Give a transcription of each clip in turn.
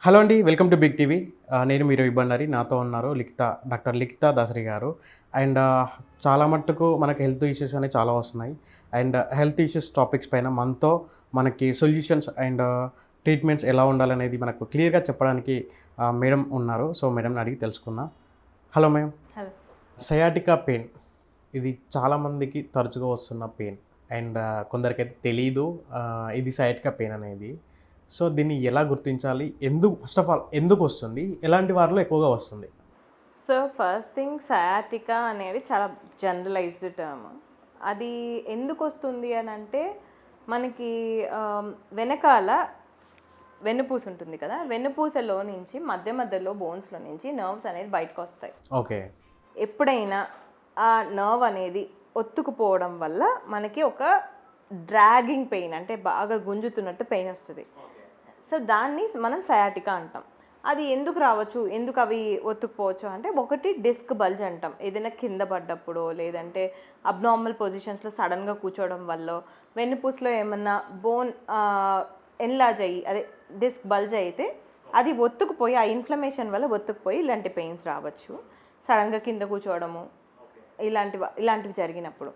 Hello అండి. Welcome to Big TV. నేను మీ రవి బండారి. నాతో ఉన్నారు డాక్టర్ లిఖితా దాసరి గారు. అండ్ చాలా మట్టుకు మనకి హెల్త్ ఇష్యూస్ అనేవి చాలా వస్తున్నాయి. అండ్ హెల్త్ ఇష్యూస్ టాపిక్స్ పైన మనతో మనకి సొల్యూషన్స్ అండ్ ట్రీట్మెంట్స్ ఎలా ఉండాలనేది మనకు క్లియర్‌గా చెప్పడానికి మేడం ఉన్నారు. సో, మేడంని అడిగి తెలుసుకుందాం. Hello ma'am. Hello. Sciatica pain ఇది చాలామందికి తరచుగా వస్తున్న పెయిన్. అండ్ కొందరికైతే తెలీదు ఇది సయాటికా పెయిన్ అనేది. సో, దీన్ని ఎలా గుర్తించాలి? ఫస్ట్ ఆఫ్ ఆల్ ఎందుకొస్తుంది? ఎలాంటి వారిలో ఎక్కువగా వస్తుంది? సో ఫస్ట్ థింగ్ సయాటికా అనేది చాలా జనరలైజ్డ్ టర్మ్. అది ఎందుకు వస్తుంది అని అంటే మనకి వెనకాల వెన్నుపూస ఉంటుంది కదా, వెన్నుపూసలో నుంచి మధ్యలో బోన్స్లో నుంచి నర్వ్స్ అనేది బయటకు వస్తాయి. ఓకే. ఎప్పుడైనా ఆ నర్వ్ అనేది ఒత్తుకుపోవడం వల్ల మనకి ఒక డ్రాగింగ్ పెయిన్, అంటే బాగా గుంజుతున్నట్టు పెయిన్ వస్తుంది. సో దాన్ని మనం సయాటికా అంటాం. అది ఎందుకు రావచ్చు, ఎందుకు అవి ఒత్తుకుపోవచ్చు అంటే, ఒకటి డిస్క్ బల్జ్ అంటాం. ఏదైనా కింద పడ్డప్పుడు, లేదంటే అబ్నార్మల్ పొజిషన్స్లో సడన్గా కూర్చోవడం వల్ల, వెన్నుపూసలో ఏమన్నా బోన్ ఎన్లార్జ్ అయ్యి, అదే డిస్క్ బల్జ్ అయితే అది ఒత్తుకుపోయి, ఆ ఇన్ఫ్లమేషన్ వల్ల ఒత్తుకుపోయి ఇలాంటి పెయిన్స్ రావచ్చు. సడన్గా కింద కూర్చోవడము, ఇలాంటివి జరిగినప్పుడు.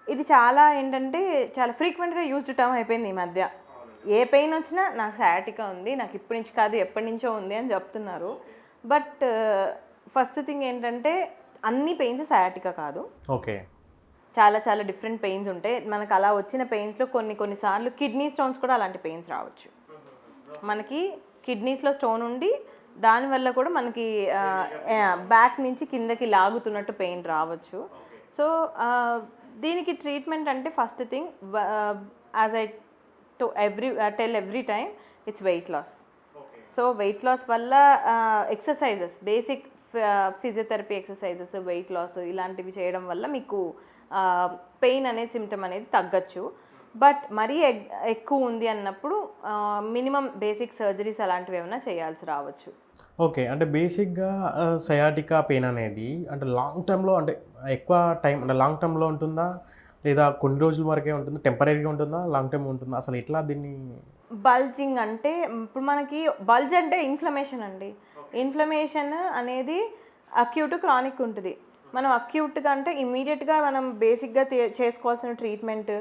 ఇది చాలా ఏంటంటే చాలా ఫ్రీక్వెంట్గా యూజ్డ్ టర్మ్ అయిపోయింది ఈ మధ్య. ఏ పెయిన్ వచ్చినా నాకు సయాటికా ఉంది, నాకు ఇప్పటి నుంచి కాదు ఎప్పటి నుంచో ఉంది అని చెప్తున్నారు. బట్ ఫస్ట్ థింగ్ ఏంటంటే, అన్ని పెయిన్స్ సయాటికా కాదు. ఓకే. చాలా చాలా డిఫరెంట్ పెయిన్స్ ఉంటాయి. మనకు అలా వచ్చిన పెయిన్స్లో కొన్నిసార్లు కిడ్నీ స్టోన్స్ కూడా అలాంటి పెయిన్స్ రావచ్చు. మనకి కిడ్నీస్లో స్టోన్ ఉండి దానివల్ల కూడా మనకి బ్యాక్ నుంచి కిందకి లాగుతున్నట్టు పెయిన్ రావచ్చు. సో దీనికి ట్రీట్మెంట్ అంటే first thing, as I tell every time, it's weight loss. So weight loss వల్ల exercises, basic physiotherapy exercises, weight loss ఇలాంటివి చేయడం వల్ల మీకు పెయిన్ అనేది సిమ్టమ్ అనేది తగ్గచ్చు. బట్ మరీ ఎక్కువ ఉంది అన్నప్పుడు మినిమం బేసిక్ సర్జరీస్ అలాంటివి ఏమైనా చేయాల్సి రావచ్చు. ఓకే. అంటే బేసిక్‌గా సయాటికా పెయిన్ అనేది అంటే లాంగ్ టర్మ్‌లో అంటే ఎక్కువ టైం అంటే లాంగ్ టర్మ్‌లో ఉంటుందా? లేదా కొన్ని రోజుల వరకే ఉంటుందా? టెంపరరీగా ఉంటుందా? లాంగ్ టర్మ్ ఉంటుందా? అసలు ఎట్లా దీన్ని బల్జింగ్ అంటే, ఇప్పుడు మనకి బల్జ్ అంటే ఇన్ఫ్లమేషన్ అండి. ఇన్ఫ్లమేషన్ అనేది అక్యూట్, క్రానిక్ ఉంటుంది. మనం అక్యూట్గా అంటే ఇమీడియట్గా మనం బేసిక్గా చేసుకోవాల్సిన ట్రీట్మెంట్,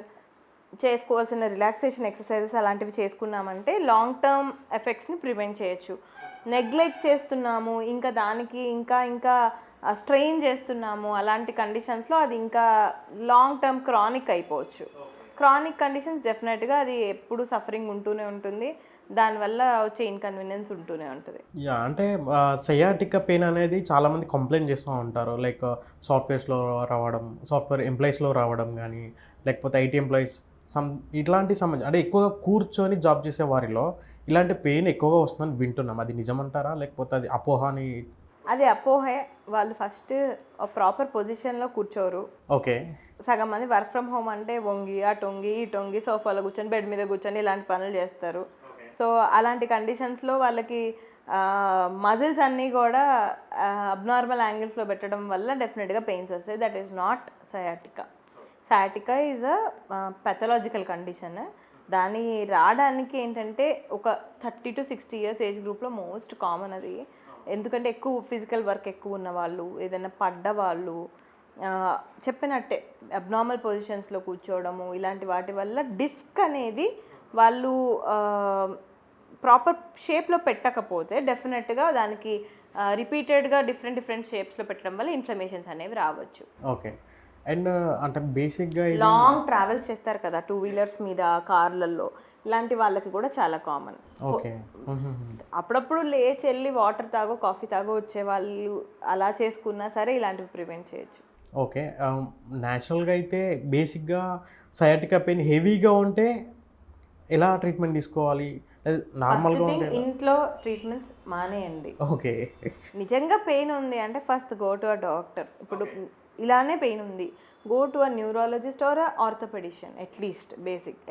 చేసుకోవాల్సిన రిలాక్సేషన్ ఎక్సర్సైజెస్ అలాంటివి చేసుకున్నామంటే లాంగ్ టర్మ్ ఎఫెక్ట్స్ని ప్రివెంట్ చేయొచ్చు. నెగ్లెక్ట్ చేస్తున్నాము, ఇంకా దానికి ఇంకా స్ట్రెయిన్ చేస్తున్నాము, అలాంటి కండిషన్స్లో అది ఇంకా లాంగ్ టర్మ్ క్రానిక్ అయిపోవచ్చు. క్రానిక్ కండిషన్స్ డెఫినెట్గా అది ఎప్పుడు సఫరింగ్ ఉంటూనే ఉంటుంది, దానివల్ల వచ్చే ఇన్కన్వీనియన్స్ ఉంటూనే ఉంటుంది. అంటే సయాటికా పెయిన్ అనేది చాలామంది కంప్లెయింట్ చేస్తూ ఉంటారు. లైక్ సాఫ్ట్‌వేర్ ఎంప్లాయీస్‌లో రావడం గానీ, లేకపోతే ఐటీ ఎంప్లాయీస్ సమ్ ఇట్లాంటి సంబంధించి అంటే ఎక్కువగా కూర్చొని జాబ్ చేసే వారిలో ఇలాంటి పెయిన్ ఎక్కువగా వస్తుందని వింటున్నాం. అది నిజమంటారా? లేకపోతే అది అపోహ అని? అది అపోహే. వాళ్ళు ఫస్ట్ ప్రాపర్ పొజిషన్లో కూర్చోరు. ఓకే. సగం మంది వర్క్ ఫ్రమ్ హోమ్ అంటే వంగి, అటు వంగి, ఇటు వంగి, సోఫాలో కూర్చొని, బెడ్ మీద కూర్చొని ఇలాంటి పనులు చేస్తారు. సో అలాంటి కండిషన్స్లో వాళ్ళకి మజిల్స్ అన్నీ కూడా అబ్నార్మల్ యాంగిల్స్లో పెట్టడం వల్ల డెఫినెట్గా పెయిన్స్ వస్తాయి. That is not sciatica. Sciatica is a pathological condition. దాని రావడానికి ఏంటంటే ఒక 30 to 60 years ఏజ్ గ్రూప్లో మోస్ట్ కామన్ అది. ఎందుకంటే ఎక్కువ ఫిజికల్ వర్క్ ఎక్కువ ఉన్న వాళ్ళు, ఏదైనా పడ్డవాళ్ళు, చెప్పినట్టే అబ్నార్మల్ పొజిషన్స్లో కూర్చోవడము, ఇలాంటి వాటి వల్ల డిస్క్ అనేది వాళ్ళు ప్రాపర్ షేప్లో పెట్టకపోతే డెఫినెట్గా దానికి రిపీటెడ్గా డిఫరెంట్ షేప్స్లో పెట్టడం వల్ల ఇన్ఫ్లమేషన్స్ అనేవి రావచ్చు. ఓకే. అండ్ అంటే బేసిక్‌గా లాంగ్ ట్రావెల్స్ చేస్తారు కదా, 2 వీలర్స్ మీద, కార్లలో, ఇలాంటి వాళ్ళకి కూడా చాలా కామన్. ఓకే. అప్పుడప్పుడు లేచి వెళ్ళి వాటర్ తాగో, కాఫీ తాగో వచ్చే వాళ్ళు అలా చేసుకున్నా సరే ఇలాంటివి ప్రివెంట్ చేయొచ్చు. ఓకే. నేచురల్‌గా అయితే బేసిక్‌గా సయాటికా పెయిన్ హెవీగా ఉంటే ఎలా ట్రీట్మెంట్ తీసుకోవాలి? నార్మల్‌గా ఫస్ట్ ఉంటే థింగ్, ఇంట్లో ట్రీట్మెంట్స్ మానేయండి. ఓకే. నిజంగా పెయిన్ ఉంది అంటే first go to a doctor. ఇప్పుడు ఇలానే పెయిన్ ఉంది, go to a neurologist or orthopedician,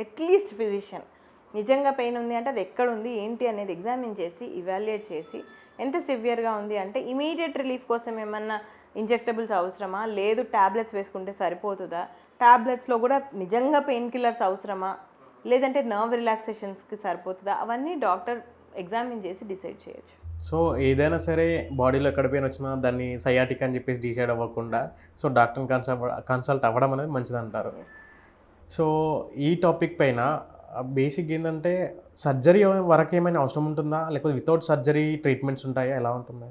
at least physician. నిజంగా పెయిన్ ఉంది అంటే అది ఎక్కడ ఉంది ఏంటి అనేది ఎగ్జామిన్ చేసి ఇవాల్యుయేట్ చేసి, ఎంత సివియర్గా ఉంది అంటే ఇమీడియట్ రిలీఫ్ కోసం ఏమన్నా ఇంజెక్టబుల్స్ అవసరమా, లేదు ట్యాబ్లెట్స్ వేసుకుంటే సరిపోతుందా, ట్యాబ్లెట్స్లో కూడా నిజంగా పెయిన్ కిల్లర్స్ అవసరమా, లేదంటే నర్వ్ రిలాక్సేషన్స్కి సరిపోతుందా, అవన్నీ డాక్టర్ ఎగ్జామిన్ చేసి డిసైడ్ చేయొచ్చు. సో ఏదైనా సరే బాడీలో ఎక్కడ పెయిన్ వచ్చినా దాన్ని సయాటిక్ అని చెప్పేసి డిసైడ్ అవ్వకుండా సో డాక్టర్ని కన్సల్ట్ అవ్వడం అనేది మంచిది అంటారు. సో ఈ టాపిక్ పైన బేసిక్ ఏంటంటే సర్జరీ వరకు ఏమైనా అవసరం ఉంటుందా, లేకపోతే వితౌట్ సర్జరీ ట్రీట్మెంట్స్ ఉంటాయా, ఎలా ఉంటుందా?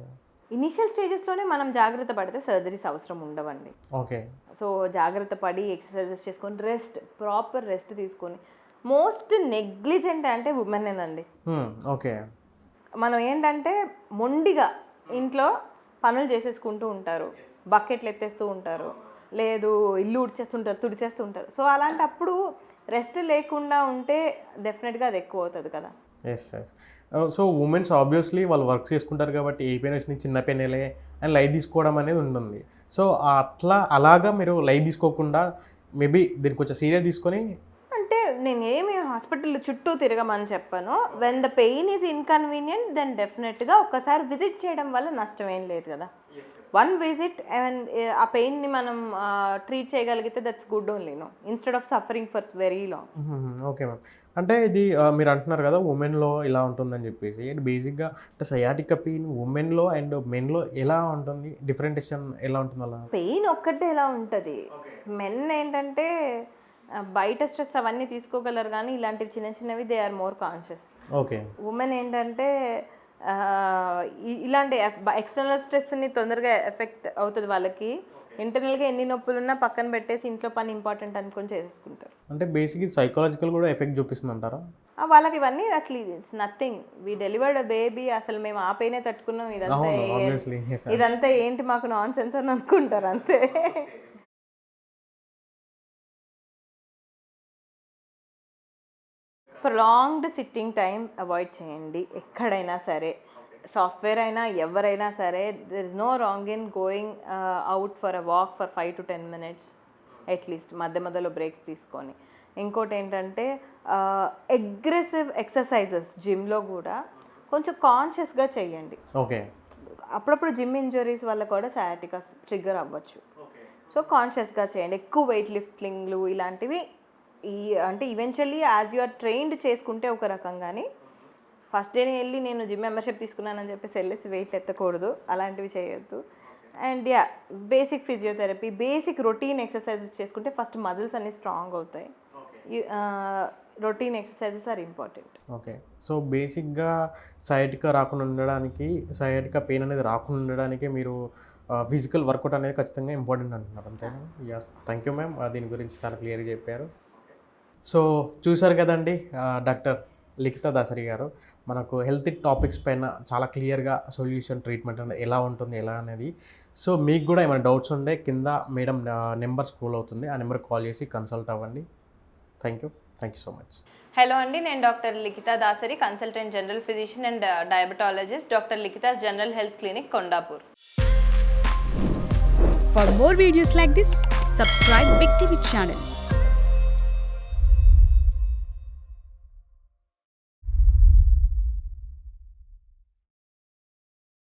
ఇనిషియల్ స్టేజెస్లోనే మనం జాగ్రత్త పడితే సర్జరీస్ అవసరం ఉండవండి. ఓకే. సో జాగ్రత్త పడి ఎక్సర్సైజెస్ చేసుకొని ప్రాపర్ రెస్ట్ తీసుకొని, మోస్ట్ నెగ్లిజెంట్ అంటే ఉమెనేనండి. ఓకే. మనం ఏంటంటే మొండిగా ఇంట్లో పనులు చేసేసుకుంటూ ఉంటారు, బకెట్లు ఎత్తేస్తూ ఉంటారు, లేదు ఇల్లు ఉడిచేస్తుంటారు, తుడిచేస్తుంటారు. సో అలాంటప్పుడు రెస్ట్ లేకుండా ఉంటే డెఫినెట్గా అది ఎక్కువ అవుతుంది కదా. ఎస్. సో ఉమెన్స్ ఆబ్వియస్లీ వాళ్ళు వర్క్ చేసుకుంటారు కాబట్టి ఏ పెయిన్ వచ్చినా చిన్న పెయిన్లే అని లైట్ తీసుకోవడం అనేది ఉంటుంది. సో అలాగా మీరు లైట్ తీసుకోకుండా మేబీ దీనికి కొంచెం సీరియస్ తీసుకొని, అంటే నేను ఏమి హాస్పిటల్ చుట్టూ తిరగమని చెప్పాను. When the pain is inconvenient then డెఫినెట్గా ఒక్కసారి విజిట్ చేయడం వల్ల నష్టం ఏం లేదు కదా. వన్ విజిట్ అండ్ ఆ పెయిన్ని మనం ట్రీట్ చేయగలిగితే that's good only, no, instead of suffering for very long. Okay ma'am. అంటే ఇది మీరు అంటున్నారు కదా ఉమెన్లో ఇలా ఉంటుందని చెప్పేసి, బేసిక్గా అంటే సయాటికా పెయిన్ ఉమెన్లో అండ్ మెన్లో ఎలా ఉంటుంది, డిఫరెంటేషన్ ఎలా ఉంటుంది? అలా పెయిన్ ఒక్కటే ఎలా ఉంటుంది. మెన్ ఏంటంటే బయట స్ట్రెస్ అవన్నీ తీసుకోగలరు, కానీ ఇలాంటివి చిన్న చిన్నవి they are more conscious. Okay. Women ఏంటంటే ఇలాంటి ఎక్స్టర్నల్ స్ట్రెస్ని తొందరగా ఎఫెక్ట్ అవుతుంది వాళ్ళకి. ఇంటర్నల్గా ఎన్ని నొప్పులు ఉన్నా పక్కన పెట్టేసి ఇంట్లో పని ఇంపార్టెంట్ అనుకొని చేసుకుంటారు. అంటే బేసిక్గా సైకలాజికల్ కూడా ఎఫెక్ట్ చూపిస్తుంది అంటారా? వాళ్ళకి ఇవన్నీ అసలు it's nothing. We delivered a baby, అసలు మేము ఆ పెయినే తట్టుకున్నాం, ఇదంతా ఏంటి మాకు నాన్ సెన్స్ అని అనుకుంటారు అంతే. ప్రొలాంగ్డ్ సిట్టింగ్ టైం అవాయిడ్ చేయండి ఎక్కడైనా సరే. సాఫ్ట్వేర్ అయినా ఎవరైనా సరే, there is no wrong in going out for a walk for 5 to 10 minutes at least, మధ్యలో బ్రేక్స్ తీసుకొని. ఇంకోటి ఏంటంటే అగ్రెసివ్ ఎక్సర్సైజెస్ జిమ్లో కూడా కొంచెం కాన్షియస్గా చేయండి. ఓకే. అప్పుడప్పుడు జిమ్ ఇంజరీస్ వల్ల కూడా సయాటికా ట్రిగ్గర్ అవ్వచ్చు. సో కాన్షియస్గా చేయండి. ఎక్కువ వెయిట్ లిఫ్టింగ్లు ఇలాంటివి అంటే eventually as you are trained చేసుకుంటే ఒక రకంగాని, ఫస్ట్ డేనే వెళ్ళి నేను జిమ్ మెంబర్షిప్ తీసుకున్నానని చెప్పేసి వెళ్ళేసి వెయిట్లు ఎత్తకూడదు, అలాంటివి చేయొద్దు. And basic physiotherapy, basic routine exercises చేసుకుంటే ఫస్ట్ మజిల్స్ అన్నీ స్ట్రాంగ్ అవుతాయి. Routine exercises are important. Okay. So బేసిక్గా సయాటికా రాకుండా ఉండడానికి, సయాటికా పెయిన్ అనేది రాకుండా ఉండడానికి మీరు ఫిజికల్ వర్కౌట్ అనేది ఖచ్చితంగా ఇంపార్టెంట్ అంటున్నారు, అంతేనా? Yes, thank you ma'am. దీని గురించి చాలా క్లియర్గా చెప్పారు. సో చూసారు కదండి, డాక్టర్ లిఖితా దాసరి గారు మనకు హెల్త్ టాపిక్స్ పైన చాలా క్లియర్గా సొల్యూషన్, ట్రీట్మెంట్ అనేది ఎలా ఉంటుంది, ఎలా అనేది. సో మీకు కూడా ఏమైనా డౌట్స్ ఉంటే కింద మేడం నెంబర్ స్క్రోల్ అవుతుంది, ఆ నెంబర్కి కాల్ చేసి కన్సల్ట్ అవ్వండి. Thank you so much. Hello అండి, నేను doctor Likhita Dasari, consultant general physician and diabetologist, doctor Likhita's general health clinic, Kondapur. For more videos like this, subscribe Big TV channel.